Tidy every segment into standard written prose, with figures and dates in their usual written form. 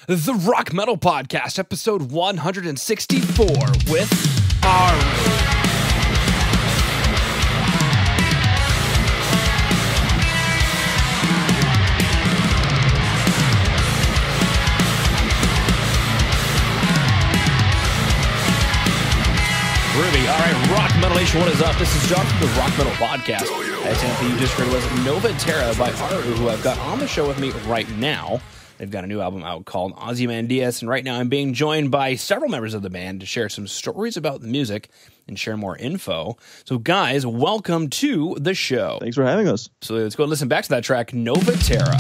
The Rock Metal Podcast, episode 164 with Aaru. Ruby. All right, Rock Metal Nation, what is up? This is John from the Rock Metal Podcast. That sample you just heard was Nova Terra by Aaru, who I've got on the show with me right now. They've got a new album out called Ozymandias, and right now I'm being joined by several members of the band to share some stories about the music and share more info. So guys, welcome to the show. Thanks for having us. So let's go and listen back to that track, Nova Terra.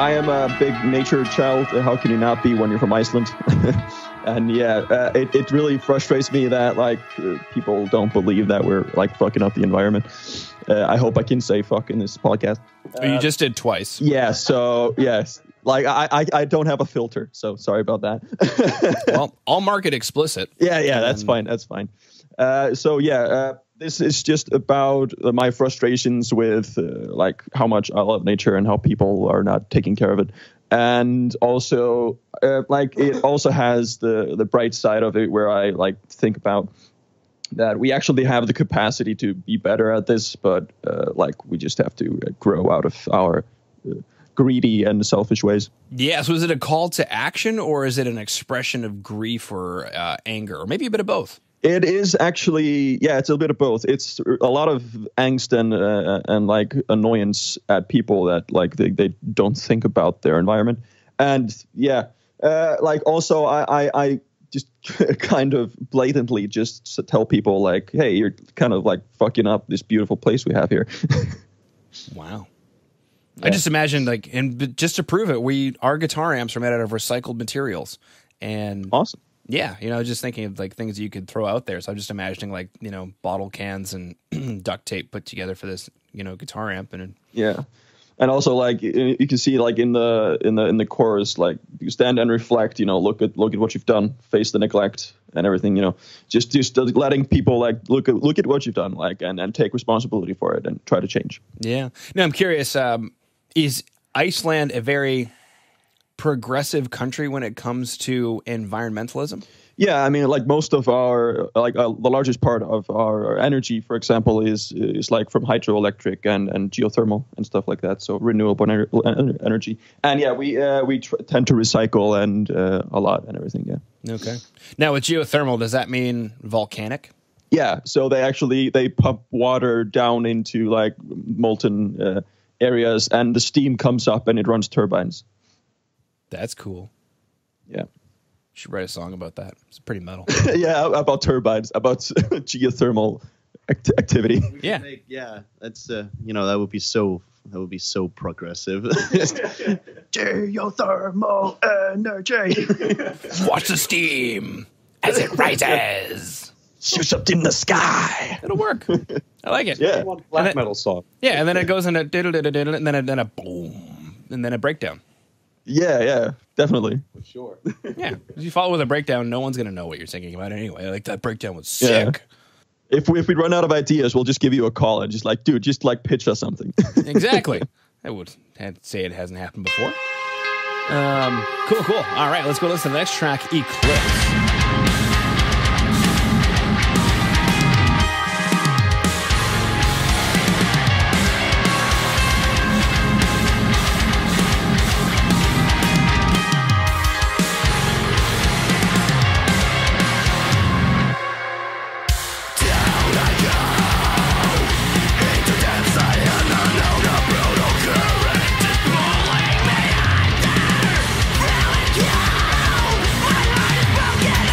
I am a big nature child. How can you not be when you're from Iceland? And it really frustrates me that people don't believe that we're fucking up the environment. I hope I can say fuck in this podcast. You just did twice. Yeah. So yes, I don't have a filter. So sorry about that. Well, I'll mark it explicit. Yeah. That's fine. That's fine. This is just about my frustrations with how much I love nature and how people are not taking care of it. And also, it also has the bright side of it where I think about that we actually have the capacity to be better at this, but we just have to grow out of our greedy and selfish ways. Yeah, so is it a call to action or is it an expression of grief or anger, or maybe a bit of both? It is actually, yeah, it's a bit of both. It's a lot of angst and like annoyance at people that like they don't think about their environment. And yeah, Like also I just kind of blatantly just tell people like, hey, you're kind of like fucking up this beautiful place we have here. Wow. Yeah. I just imagined like, and just to prove it, our guitar amps are made out of recycled materials, and Awesome. yeah, just thinking of like things you could throw out there. So I'm just imagining like, bottle cans and duct tape put together for this, guitar amp. And yeah. And also, like you can see, like in the chorus, like you stand and reflect. Look at what you've done, face the neglect and everything. Just letting people like look at what you've done, like and take responsibility for it and try to change. Yeah. Now I'm curious. Is Iceland a very progressive country when it comes to environmentalism? Yeah, I mean, like most of our, the largest part of our energy, for example, is like from hydroelectric and geothermal and stuff like that. So renewable energy, and yeah, we tend to recycle and a lot and everything. Yeah. Okay. Now with geothermal, does that mean volcanic? Yeah. So they pump water down into like molten areas, and the steam comes up and it runs turbines. That's cool. Yeah. Should write a song about that. It's pretty metal. Yeah, about turbines, about geothermal activity. Yeah, yeah. That's that would be so progressive. Geothermal energy. Watch the steam as it rises. Shoots up in the sky. It'll work. I like it. Yeah, black metal song. Yeah, and then it goes into diddle diddle diddle, and then a boom, and then a breakdown. Yeah, definitely. For sure. Yeah, if you follow with a breakdown, no one's gonna know what you're thinking about anyway. Like that breakdown was sick. Yeah. If we run out of ideas, we'll just give you a call and just like, dude, just like pitch us something. Exactly. I would say it hasn't happened before. Cool. All right, let's go listen to the next track, Eclipse. Broken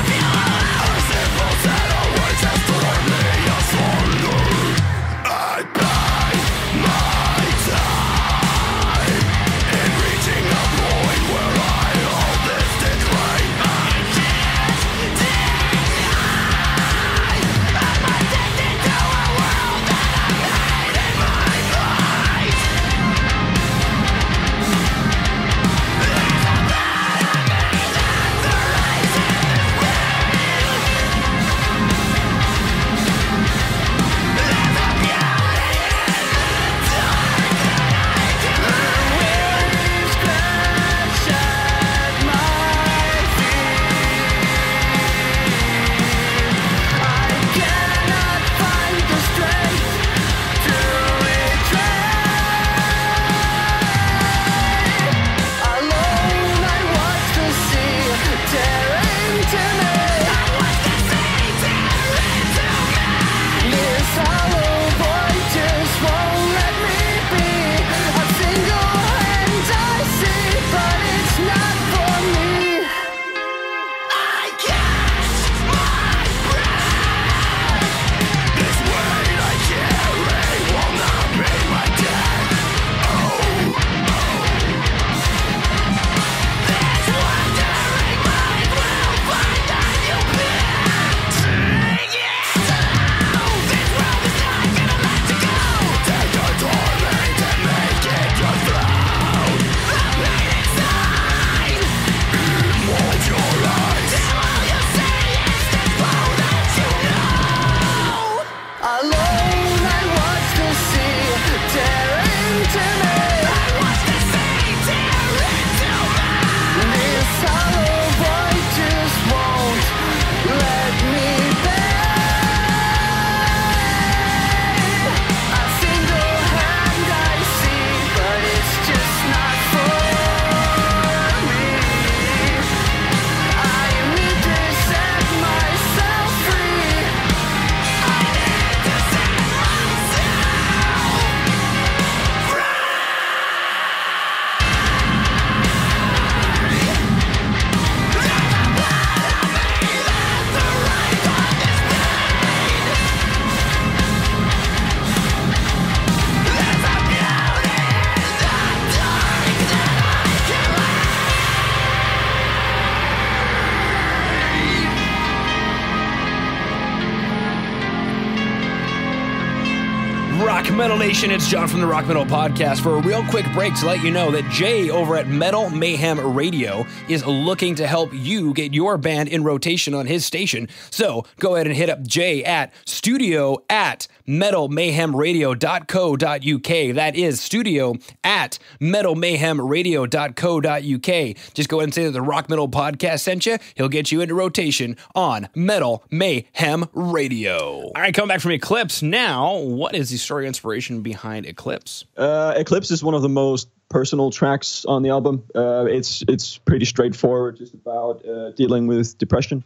Metal Nation, it's John from the Rock Metal Podcast for a real quick break to let you know that Jay over at Metal Mayhem Radio is looking to help you get your band in rotation on his station. So go ahead and hit up Jay at studio@metalmayhemradio.co.uk. That is studio@metalmayhemradio.co.uk. Just go ahead and say that the Rock Metal Podcast sent you. He'll get you into rotation on Metal Mayhem Radio. All right, coming back from Eclipse. Now, what is the story inspiration behind Eclipse? Eclipse is one of the most personal tracks on the album. It's pretty straightforward, just about dealing with depression.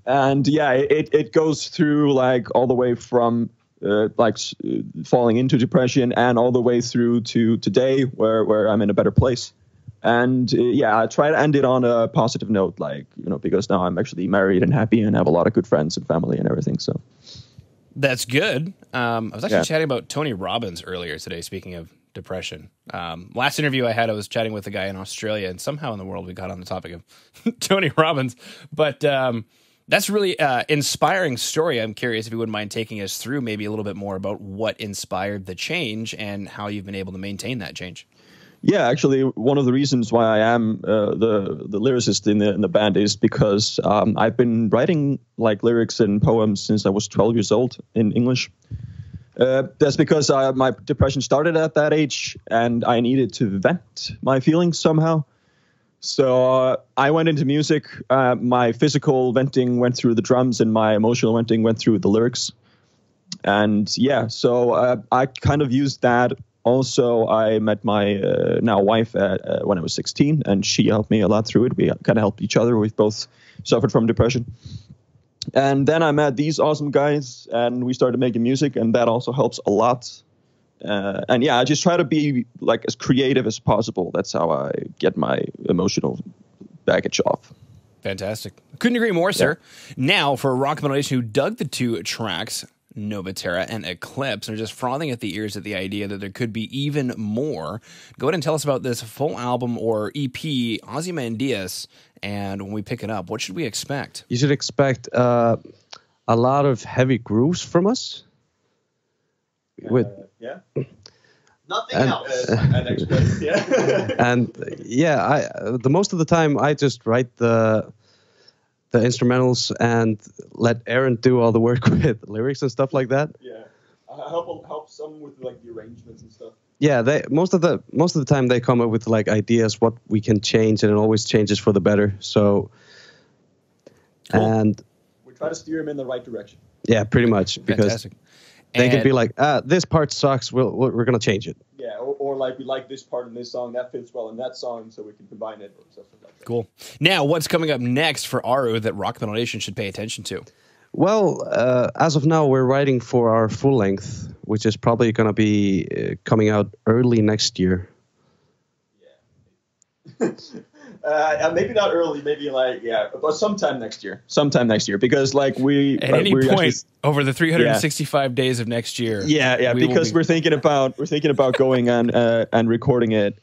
And yeah, it goes through like all the way from falling into depression and all the way through to today where I'm in a better place. And yeah, I try to end it on a positive note, because now I'm actually married and happy and have a lot of good friends and family and everything. So that's good. I was actually chatting about Tony Robbins earlier today, speaking of depression. Last interview I had, I was chatting with a guy in Australia, and somehow in the world we got on the topic of Tony Robbins. But that's really inspiring story. I'm curious if you wouldn't mind taking us through maybe a little bit more about what inspired the change and how you've been able to maintain that change. Yeah, actually, one of the reasons why I am the lyricist in the band is because I've been writing lyrics and poems since I was 12 years old in English. That's because my depression started at that age, and I needed to vent my feelings somehow. So I went into music. My physical venting went through the drums, and my emotional venting went through the lyrics. And yeah, so I kind of used that. Also, I met my now wife when I was 16, and she helped me a lot through it. We kind of helped each other. We both suffered from depression. And then I met these awesome guys, and we started making music, and that also helps a lot. And yeah, I just try to be as creative as possible. That's how I get my emotional baggage off. Fantastic. Couldn't agree more, sir. Yeah. Now, for a rock metal nation who dug the two tracks, Nova Terra and Eclipse, and are just frothing at the ears at the idea that there could be even more, go ahead and tell us about this full album or EP, Ozymandias, and when we pick it up, what should we expect? You should expect a lot of heavy grooves from us. Yeah. Nothing else. And yeah, the most of the time I just write the instrumentals and let Aaron do all the work with lyrics and stuff like that. Yeah, I help some with the arrangements and stuff. Yeah, most of the time they come up with ideas what we can change, and it always changes for the better. So, cool. And we try to steer them in the right direction. Yeah, pretty much, because fantastic. They could be like, this part sucks. We're gonna change it. Yeah, or we like this part in this song that fits well in that song, so we can combine it or stuff like that. Cool. Now, what's coming up next for Aaru that Rock Metal Nation should pay attention to? Well, as of now, we're writing for our full length, which is probably gonna be coming out early next year. Yeah. Maybe not early, maybe but sometime next year. Because we at any point actually, over the 365 days of next year. Yeah, because we're thinking about going and recording it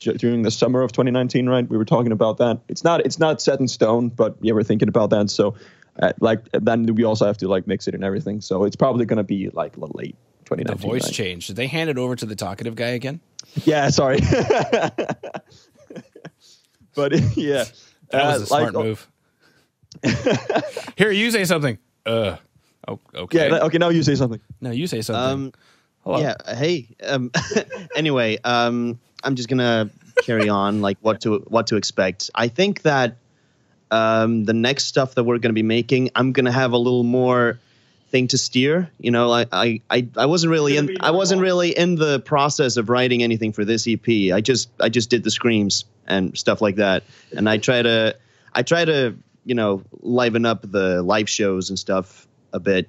during the summer of 2019, right? We were talking about that. It's not set in stone, but yeah, we're thinking about that. So then we also have to mix it and everything. So it's probably going to be late 2019. The voice changed. Did they hand it over to the talkative guy again? Yeah, sorry. But yeah, that was a smart move. Here, you say something. Oh, okay. Yeah. Okay. Now you say something. No, you say something. Hello. Yeah. Hey. Anyway, I'm just gonna carry on what to expect. I think that the next stuff that we're gonna be making, I'm gonna have a little more thing to steer. I wasn't really in the process of writing anything for this EP. I just did the screams and stuff like that, and I try to liven up the live shows and stuff a bit.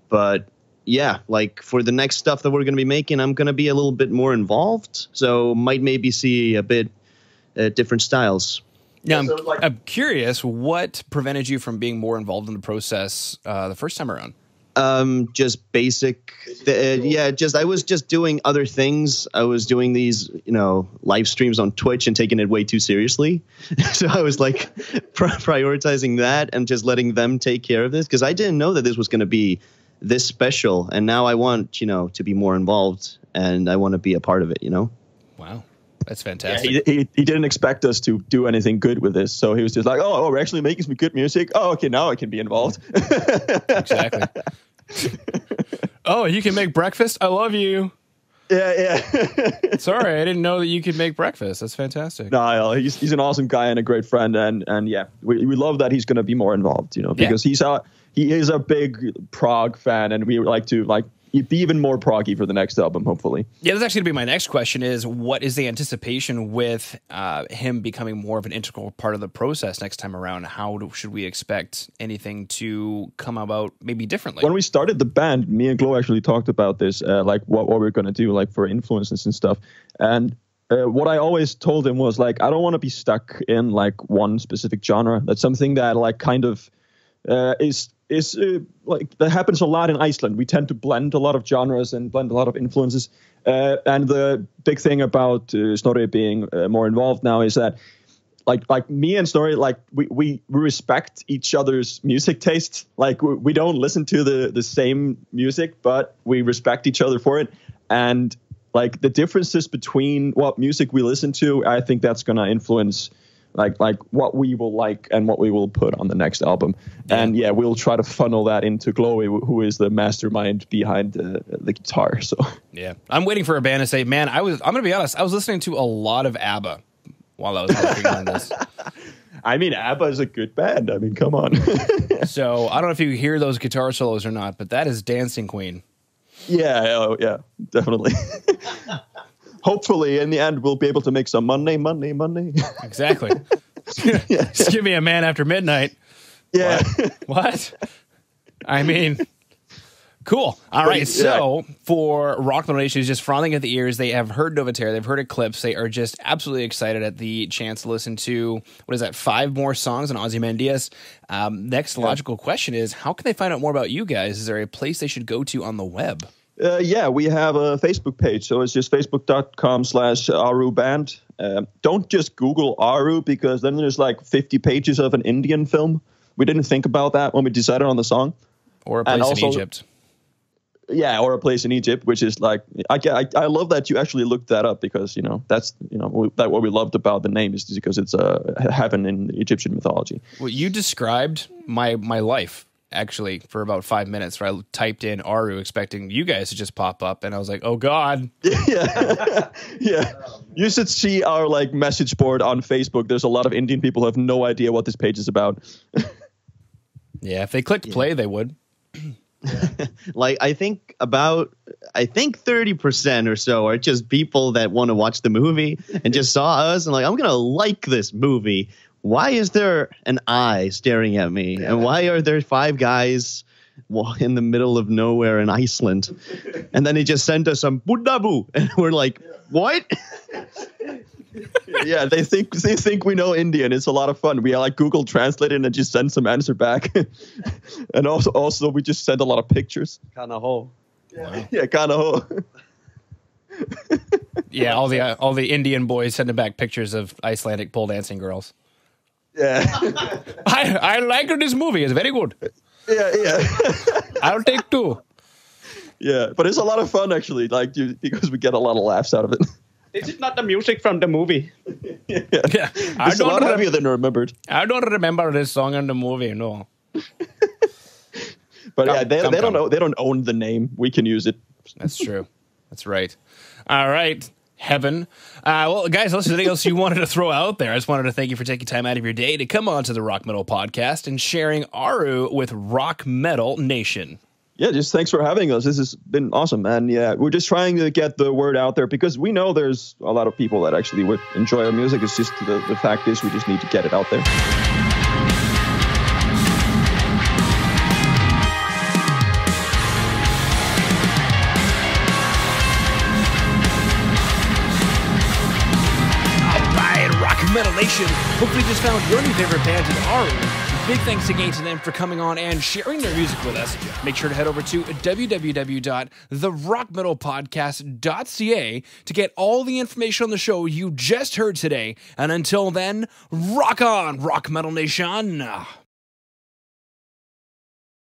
But yeah, for the next stuff that we're going to be making, I'm going to be a little bit more involved, so might maybe see a bit different styles. Now, I'm curious, what prevented you from being more involved in the process the first time around? Just basic. I was just doing other things. I was doing these, live streams on Twitch and taking it way too seriously. So I was prioritizing that and just letting them take care of this, because I didn't know that this was going to be this special, and now I want to be more involved, and I want to be a part of it. Wow. That's fantastic. Yeah, he didn't expect us to do anything good with this, so he was just like, "Oh, we're actually making some good music. Oh, okay, now I can be involved." Exactly. Oh, you can make breakfast? I love you. Yeah. Sorry, I didn't know that you could make breakfast. That's fantastic. No, he's an awesome guy and a great friend, and yeah, we love that he's going to be more involved, because he is a big prog fan, and we like to be even more proggy for the next album, hopefully. Yeah, that's actually going to be my next question is, what is the anticipation with him becoming more of an integral part of the process next time around? How should we expect anything to come about maybe differently? When we started the band, me and Glow actually talked about this, what we're going to do, for influences and stuff. And what I always told him was, I don't want to be stuck in, one specific genre. That's something that, kind of is that happens a lot in Iceland. We tend to blend a lot of genres and blend a lot of influences. And the big thing about Snorri being more involved now is that, like me and Snorri, we respect each other's music tastes. We don't listen to the same music, but we respect each other for it. And the differences between what music we listen to, I think that's going to influence what we will like and what we will put on the next album. And yeah, we'll try to funnel that into Chloe, who is the mastermind behind the guitar. So yeah, I'm waiting for a band to say, man, I'm going to be honest, I was listening to a lot of ABBA while I was working on this. I mean, ABBA is a good band. I mean, come on. So I don't know if you hear those guitar solos or not, but that is Dancing Queen. Yeah, definitely. Hopefully, in the end, we'll be able to make some money. Exactly. Just give me a Man After Midnight. Yeah. What? I mean, cool. All right. So for Rock Metal Nation, who's just frothing at the ears, they have heard Nova Terra, they've heard Eclipse. They are just absolutely excited at the chance to listen to, 5 more songs on Ozymandias. Next logical question is, how can they find out more about you guys? Is there a place they should go to on the web? Yeah, we have a Facebook page, so it's just facebook.com/Aaru band. Don't just Google Aaru, because then there's 50 pages of an Indian film. We didn't think about that when we decided on the song. Or a place in Egypt. Yeah, or a place in Egypt, which is I love that you actually looked that up, because that's that what we loved about the name is because it's a heaven in Egyptian mythology. Well, you described my life. Actually, for about 5 minutes, where I typed in Aaru expecting you guys to just pop up, and I was like, oh God. Yeah. You should see our message board on Facebook. There's a lot of Indian people who have no idea what this page is about. Yeah, if they clicked play, they would. I think 30% or so are just people that want to watch the movie and just saw us and I'm going to like this movie. Why is there an eye staring at me? And why are there 5 guys in the middle of nowhere in Iceland? And then he just sent us some Budabu. And we're like, what? Yeah, they think we know Indian. It's a lot of fun. We Google Translate it and just send some answer back. And also we just send a lot of pictures. Kanaho. Yeah, Kanaho. Yeah, all the Indian boys sending back pictures of Icelandic pole dancing girls. Yeah. I like this movie. It's very good. Yeah. I'll take 2. Yeah, but it's a lot of fun, actually, because we get a lot of laughs out of it. This is not the music from the movie. Yeah. It's a lot heavier than remembered. I don't remember this song in the movie, no. But they don't know. They don't own the name. We can use it. That's true. That's right. All right. Heaven. Well, guys, unless there's anything else you wanted to throw out there, I just wanted to thank you for taking time out of your day to come on to the Rock Metal Podcast and sharing Aaru with Rock Metal Nation. Yeah, just thanks for having us. This has been awesome. And yeah, we're just trying to get the word out there, because we know there's a lot of people that actually would enjoy our music. It's just the fact is we just need to get it out there. Metal Nation. Hopefully you just found your new favorite band in Aaru. Big thanks again to them for coming on and sharing their music with us. Make sure to head over to www.therockmetalpodcast.ca to get all the information on the show you just heard today. And until then, rock on, Rock Metal Nation.